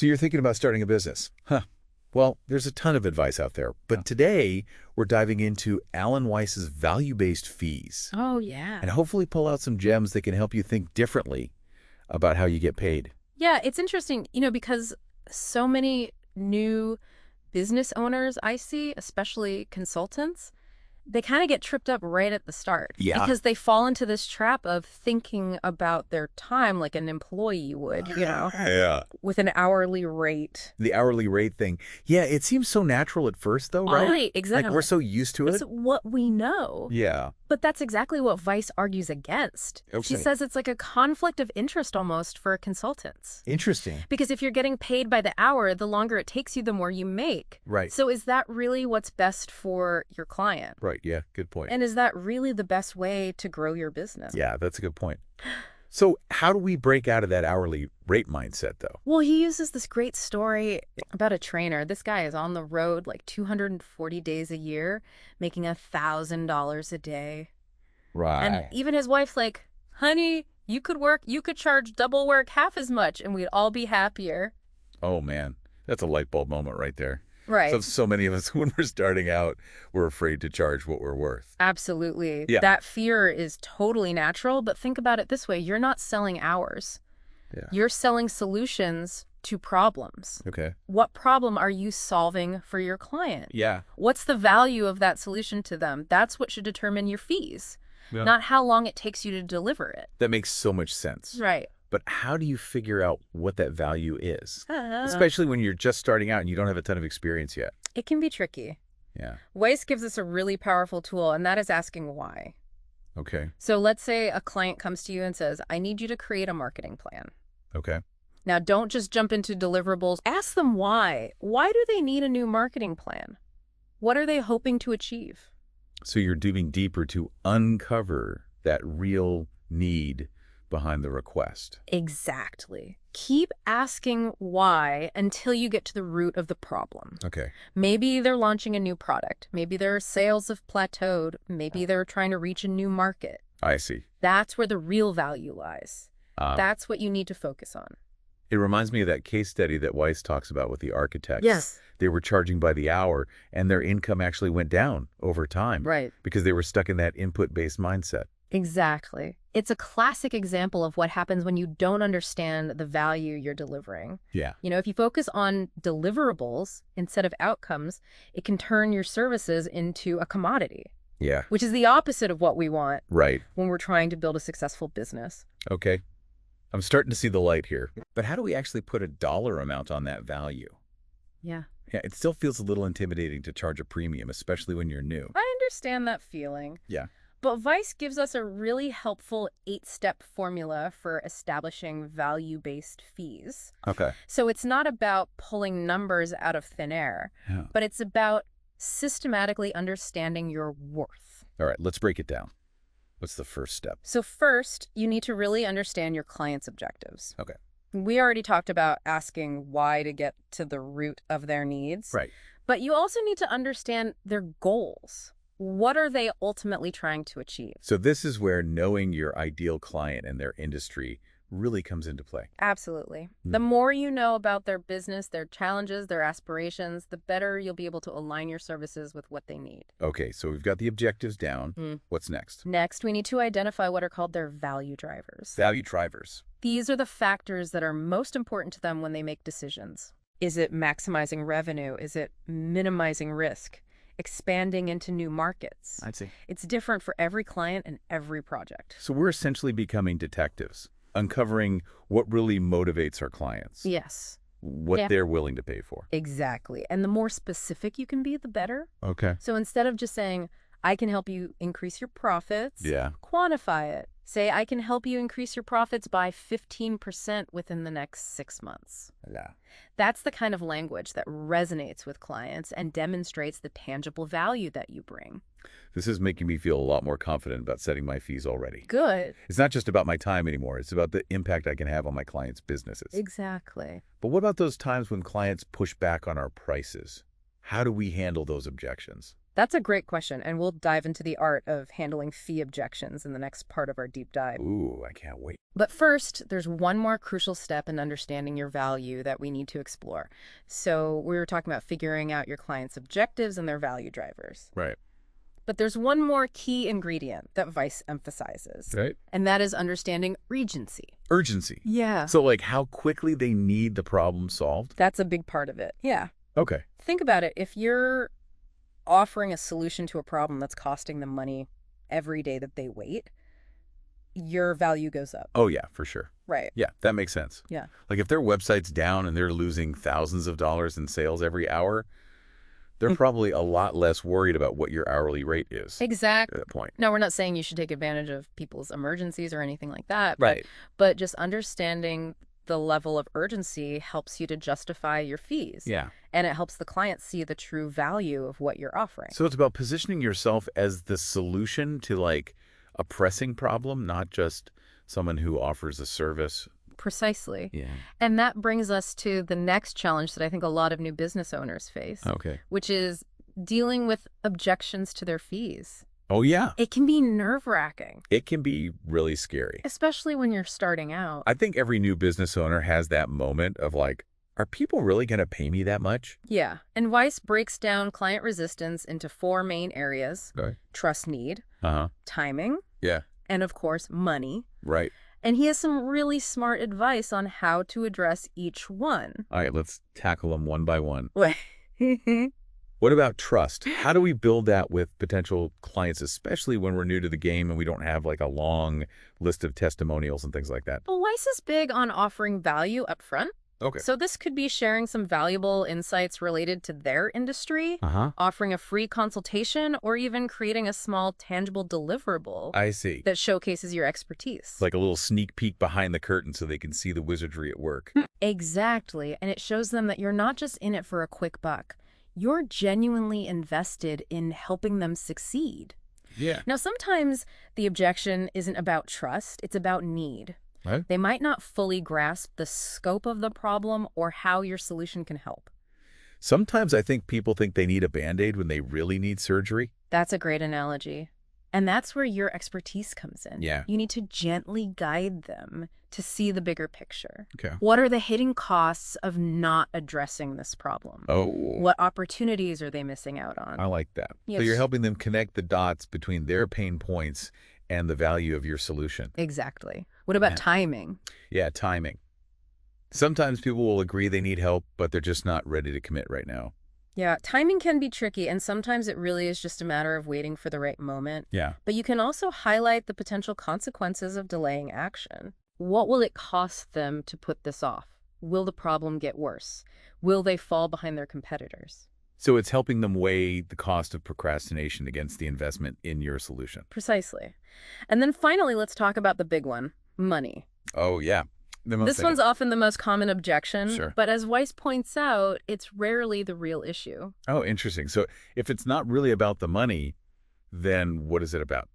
So you're thinking about starting a business. Huh. Well, there's a ton of advice out there. But today, we're diving into Alan Weiss's value-based fees. Oh, yeah. And hopefully pull out some gems that can help you think differently about how you get paid. Yeah, it's interesting, because so many new business owners I see, especially consultants, they kind of get tripped up right at the start. Yeah. Because they fall into this trap of thinking about their time like an employee would, Yeah. with an hourly rate. The hourly rate thing. Yeah, it seems so natural at first, though, right? Right, exactly. Like, we're so used to it. It's what we know. Yeah. But that's exactly what Weiss argues against. Okay. She says it's like a conflict of interest almost for consultants. Interesting. Because if you're getting paid by the hour, the longer it takes you, the more you make. Right. So is that really what's best for your client? Right, yeah, good point. And is that really the best way to grow your business? Yeah, that's a good point. So how do we break out of that hourly rate mindset, though? Well, he uses this great story about a trainer. This guy is on the road like 240 days a year, making $1,000 a day. Right. And even his wife's like, honey, you could charge double work half as much and we'd all be happier. Oh, man. That's a light bulb moment right there. Right. So many of us, when we're starting out, we're afraid to charge what we're worth. Absolutely. Yeah. That fear is totally natural, but think about it this way. You're not selling hours. Yeah. You're selling solutions to problems. Okay. What problem are you solving for your client? Yeah. What's the value of that solution to them? That's what should determine your fees, Yeah. not how long it takes you to deliver it. That makes so much sense. Right. But how do you figure out what that value is? Especially when you're just starting out and you don't have a ton of experience yet. It can be tricky. Yeah. Weiss gives us a really powerful tool, and that is asking why. Okay. So let's say a client comes to you and says, I need you to create a marketing plan. Okay. Now, don't just jump into deliverables. Ask them why. Why do they need a new marketing plan? What are they hoping to achieve? So you're digging deeper to uncover that real need behind the request. Exactly. Keep asking why until you get to the root of the problem. Okay. Maybe they're launching a new product. Maybe their sales have plateaued. Maybe they're trying to reach a new market. I see. That's where the real value lies. That's what you need to focus on. It reminds me of that case study that Weiss talks about with the architects. Yes. They were charging by the hour, and their income actually went down over time. Right. Because they were stuck in that input-based mindset. Exactly. It's a classic example of what happens when you don't understand the value you're delivering. Yeah. If you focus on deliverables instead of outcomes, it can turn your services into a commodity. Yeah. Which is the opposite of what we want. Right. When we're trying to build a successful business. Okay. I'm starting to see the light here. But how do we actually put a dollar amount on that value? Yeah. Yeah, it still feels a little intimidating to charge a premium, especially when you're new. I understand that feeling. Yeah. But Weiss gives us a really helpful 8-step formula for establishing value-based fees. Okay. So it's not about pulling numbers out of thin air, but it's about systematically understanding your worth. All right, let's break it down. What's the first step? So first, you need to really understand your client's objectives. Okay. We already talked about asking why to get to the root of their needs. Right. But you also need to understand their goals. What are they ultimately trying to achieve? So this is where knowing your ideal client and their industry really comes into play. Absolutely. The more you know about their business, their challenges, their aspirations, the better you'll be able to align your services with what they need. Okay, so we've got the objectives down. What's next? Next, we need to identify what are called their value drivers. Value drivers. These are the factors that are most important to them when they make decisions. Is it maximizing revenue? Is it minimizing risk? Expanding into new markets? I'd say. It's different for every client and every project. So we're essentially becoming detectives, uncovering what really motivates our clients. Yes. What they're willing to pay for. Exactly. And the more specific you can be, the better. Okay. So instead of just saying, I can help you increase your profits, quantify it. Say, I can help you increase your profits by 15% within the next 6 months. Yeah. That's the kind of language that resonates with clients and demonstrates the tangible value that you bring. This is making me feel a lot more confident about setting my fees already. Good. It's not just about my time anymore. It's about the impact I can have on my clients' businesses. Exactly. But what about those times when clients push back on our prices? How do we handle those objections? That's a great question, and we'll dive into the art of handling fee objections in the next part of our deep dive. Ooh, I can't wait. But first, there's one more crucial step in understanding your value that we need to explore. So we were talking about figuring out your client's objectives and their value drivers. Right. But there's one more key ingredient that Weiss emphasizes, Right. and that is understanding urgency. Urgency. Yeah. So like how quickly they need the problem solved? That's a big part of it. Yeah. Okay. Think about it. If you're offering a solution to a problem that's costing them money every day that they wait, your value goes up. Oh, yeah, for sure. Right. Yeah, that makes sense. Yeah. Like if their website's down and they're losing thousands of dollars in sales every hour, they're probably a lot less worried about what your hourly rate is Exactly. at that point. No, we're not saying you should take advantage of people's emergencies or anything like that. Right. But just understanding the level of urgency helps you to justify your fees. Yeah. And it helps the client see the true value of what you're offering. So it's about positioning yourself as the solution to like a pressing problem, not just someone who offers a service. Precisely. Yeah. And that brings us to the next challenge that I think a lot of new business owners face, Okay. which is dealing with objections to their fees. Oh, yeah. It can be nerve-wracking, It can be really scary. especially when you're starting out. I think every new business owner has that moment of like, are people really going to pay me that much? Yeah. And Weiss breaks down client resistance into 4 main areas: Okay. trust need, Uh-huh. timing, Yeah. and of course, money. Right. And he has some really smart advice on how to address each one. All right, let's tackle them one by one. Well, What about trust? How do we build that with potential clients, especially when we're new to the game and we don't have like a long list of testimonials and things like that? Weiss is big on offering value up front. Okay. So this could be sharing some valuable insights related to their industry, Uh-huh. offering a free consultation, or even creating a small tangible deliverable I see. that showcases your expertise. Like a little sneak peek behind the curtain so they can see the wizardry at work. Exactly. And it shows them that you're not just in it for a quick buck. You're genuinely invested in helping them succeed. Yeah. Now, sometimes the objection isn't about trust, it's about need. Right. They might not fully grasp the scope of the problem or how your solution can help. Sometimes I think people think they need a Band-Aid when they really need surgery. That's a great analogy. And that's where your expertise comes in. Yeah. You need to gently guide them to see the bigger picture. Okay. What are the hidden costs of not addressing this problem? Oh, What opportunities are they missing out on? I like that. Yes. So you're helping them connect the dots between their pain points and the value of your solution. Exactly. What about Yeah. timing? Yeah, timing. Sometimes people will agree they need help, but they're just not ready to commit right now. Yeah, timing can be tricky, and sometimes it really is just a matter of waiting for the right moment. Yeah. But you can also highlight the potential consequences of delaying action. What will it cost them to put this off? Will the problem get worse? Will they fall behind their competitors? So it's helping them weigh the cost of procrastination against the investment in your solution. Precisely. And then finally, let's talk about the big one, money. Oh, yeah. This one's often the most common objection, Sure. but as Weiss points out, it's rarely the real issue. Oh, interesting. So if it's not really about the money, then what is it about?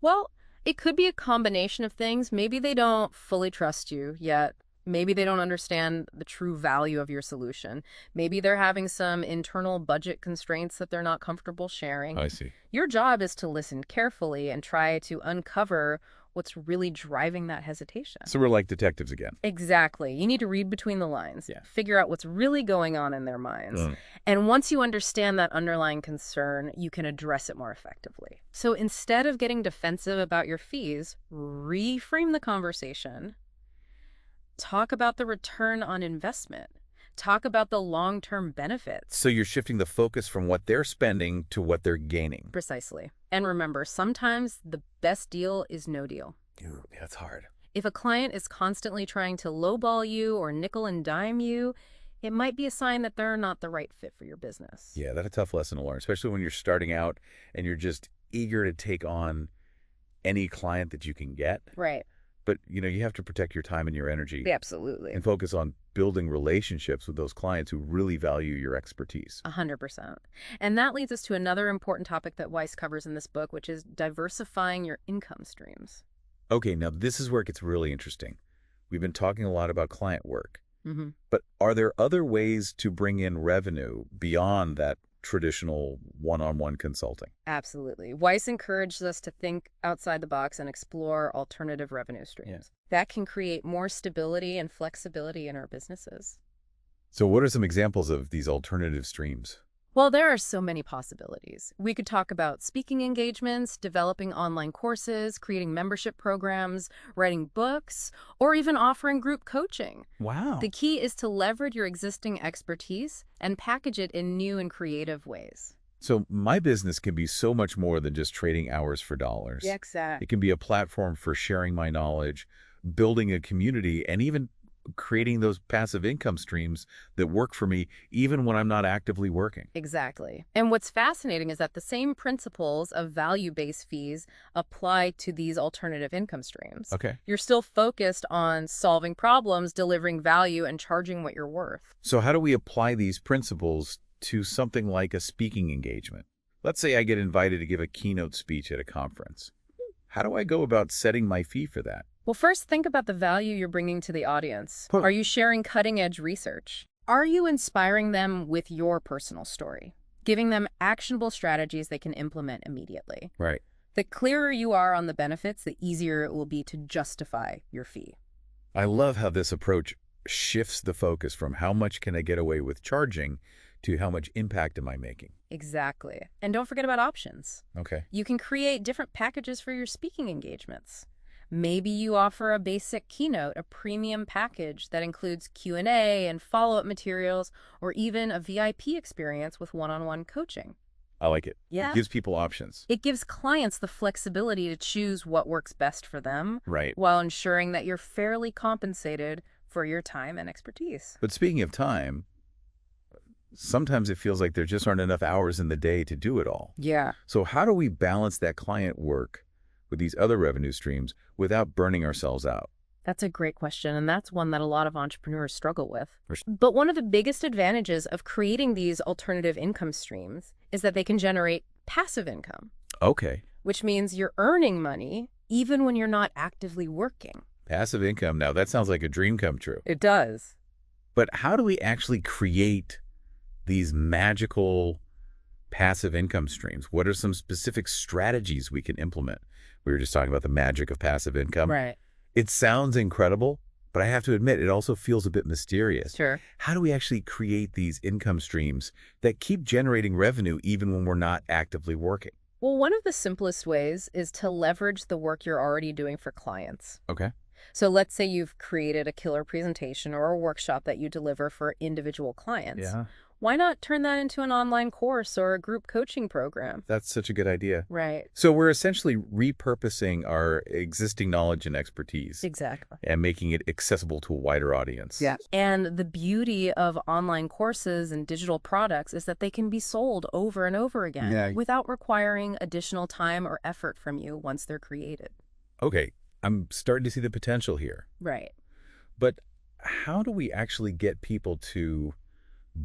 Well, it could be a combination of things. Maybe they don't fully trust you yet. Maybe they don't understand the true value of your solution. Maybe they're having some internal budget constraints that they're not comfortable sharing. I see. Your job is to listen carefully and try to uncover what's really driving that hesitation. So we're like detectives again. Exactly. You need to read between the lines, Yeah. figure out what's really going on in their minds. Mm. And once you understand that underlying concern, you can address it more effectively. So instead of getting defensive about your fees, reframe the conversation. Talk about the return on investment. Talk about the long-term benefits. So you're shifting the focus from what they're spending to what they're gaining. Precisely. And remember, sometimes the best deal is no deal. Ooh, that's hard. If a client is constantly trying to lowball you or nickel and dime you, it might be a sign that they're not the right fit for your business. Yeah, that's a tough lesson to learn, especially when you're starting out and you're just eager to take on any client that you can get. Right. But, you have to protect your time and your energy Absolutely. and focus on building relationships with those clients who really value your expertise. 100%. And that leads us to another important topic that Weiss covers in this book, which is diversifying your income streams. Okay, now this is where it gets really interesting. We've been talking a lot about client work, Mm-hmm. but are there other ways to bring in revenue beyond that traditional one-on-one consulting. Absolutely. Weiss encouraged us to think outside the box and explore alternative revenue streams. That can create more stability and flexibility in our businesses. So what are some examples of these alternative streams? Well, there are so many possibilities. We could talk about speaking engagements, developing online courses, creating membership programs, writing books, or even offering group coaching. Wow. The key is to leverage your existing expertise and package it in new and creative ways. So my business can be so much more than just trading hours for dollars. Yeah, exactly. It can be a platform for sharing my knowledge, building a community, and even creating those passive income streams that work for me even when I'm not actively working. Exactly. And what's fascinating is that the same principles of value-based fees apply to these alternative income streams. Okay. You're still focused on solving problems, delivering value, and charging what you're worth. So how do we apply these principles to something like a speaking engagement? Let's say I get invited to give a keynote speech at a conference. How do I go about setting my fee for that? Well, first, think about the value you're bringing to the audience. Huh. Are you sharing cutting-edge research? Are you inspiring them with your personal story, giving them actionable strategies they can implement immediately? Right. The clearer you are on the benefits, the easier it will be to justify your fee. I love how this approach shifts the focus from how much can I get away with charging to how much impact am I making. Exactly. And don't forget about options. Okay. You can create different packages for your speaking engagements. Maybe you offer a basic keynote, a premium package that includes Q&A and follow-up materials, or even a VIP experience with one-on-one coaching. I like it. Yeah. It gives people options. It gives clients the flexibility to choose what works best for them, Right. while ensuring that you're fairly compensated for your time and expertise. But speaking of time, sometimes it feels like there just aren't enough hours in the day to do it all. Yeah. So how do we balance that client work with these other revenue streams without burning ourselves out? That's a great question, and that's one that a lot of entrepreneurs struggle with. For sure. But one of the biggest advantages of creating these alternative income streams is that they can generate passive income, Okay. which means you're earning money even when you're not actively working. Passive income. Now, that sounds like a dream come true. It does. But how do we actually create these magical passive income streams? What are some specific strategies we can implement? We were just talking about the magic of passive income. Right. It sounds incredible, but I have to admit, it also feels a bit mysterious. Sure. How do we actually create these income streams that keep generating revenue even when we're not actively working? Well, one of the simplest ways is to leverage the work you're already doing for clients. Okay. So let's say you've created a killer presentation or a workshop that you deliver for individual clients. Yeah. Why not turn that into an online course or a group coaching program? That's such a good idea. Right. So we're essentially repurposing our existing knowledge and expertise Exactly. and making it accessible to a wider audience. Yeah. And the beauty of online courses and digital products is that they can be sold over and over again without requiring additional time or effort from you once they're created. Okay. I'm starting to see the potential here. Right. But how do we actually get people to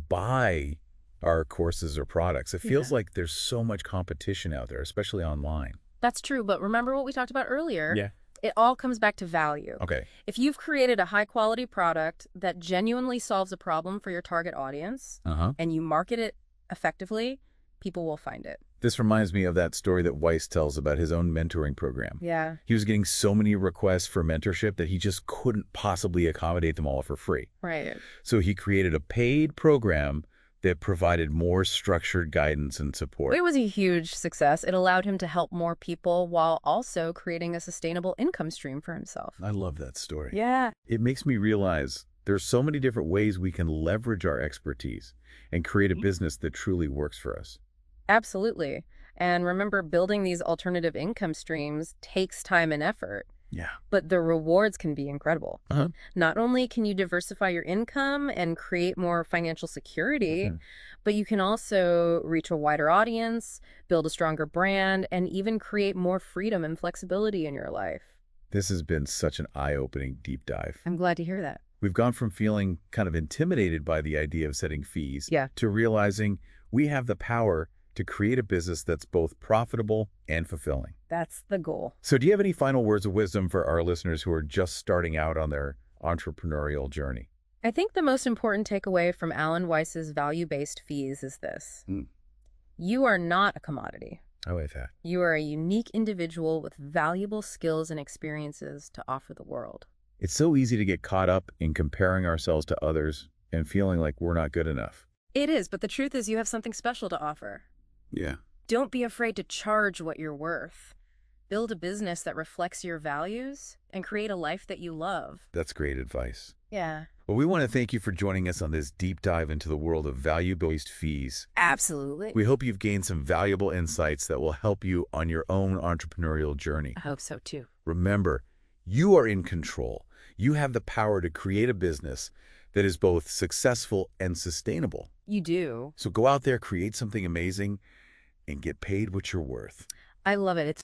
buy our courses or products? It feels like there's so much competition out there, especially online. That's true. But remember what we talked about earlier? Yeah. It all comes back to value. Okay. If you've created a high-quality product that genuinely solves a problem for your target audience and you market it effectively, people will find it. This reminds me of that story that Weiss tells about his own mentoring program. Yeah. He was getting so many requests for mentorship that he just couldn't possibly accommodate them all for free. Right. So he created a paid program that provided more structured guidance and support. It was a huge success. It allowed him to help more people while also creating a sustainable income stream for himself. I love that story. Yeah. It makes me realize there's so many different ways we can leverage our expertise and create a business that truly works for us. Absolutely. And remember, building these alternative income streams takes time and effort. Yeah. But the rewards can be incredible. Not only can you diversify your income and create more financial security, but you can also reach a wider audience, build a stronger brand, and even create more freedom and flexibility in your life. This has been such an eye-opening deep dive. I'm glad to hear that. We've gone from feeling kind of intimidated by the idea of setting fees to realizing we have the power to create a business that's both profitable and fulfilling. That's the goal. So do you have any final words of wisdom for our listeners who are just starting out on their entrepreneurial journey? I think the most important takeaway from Alan Weiss's value-based fees is this. You are not a commodity. I like that. You are a unique individual with valuable skills and experiences to offer the world. It's so easy to get caught up in comparing ourselves to others and feeling like we're not good enough. It is, but the truth is you have something special to offer. Yeah. Don't be afraid to charge what you're worth. Build a business that reflects your values and create a life that you love. That's great advice. Yeah. Well, we want to thank you for joining us on this deep dive into the world of value-based fees. Absolutely. We hope you've gained some valuable insights that will help you on your own entrepreneurial journey. I hope so too. Remember, you are in control. You have the power to create a business that is both successful and sustainable. You do. So go out there, create something amazing, and get paid what you're worth. I love it. It's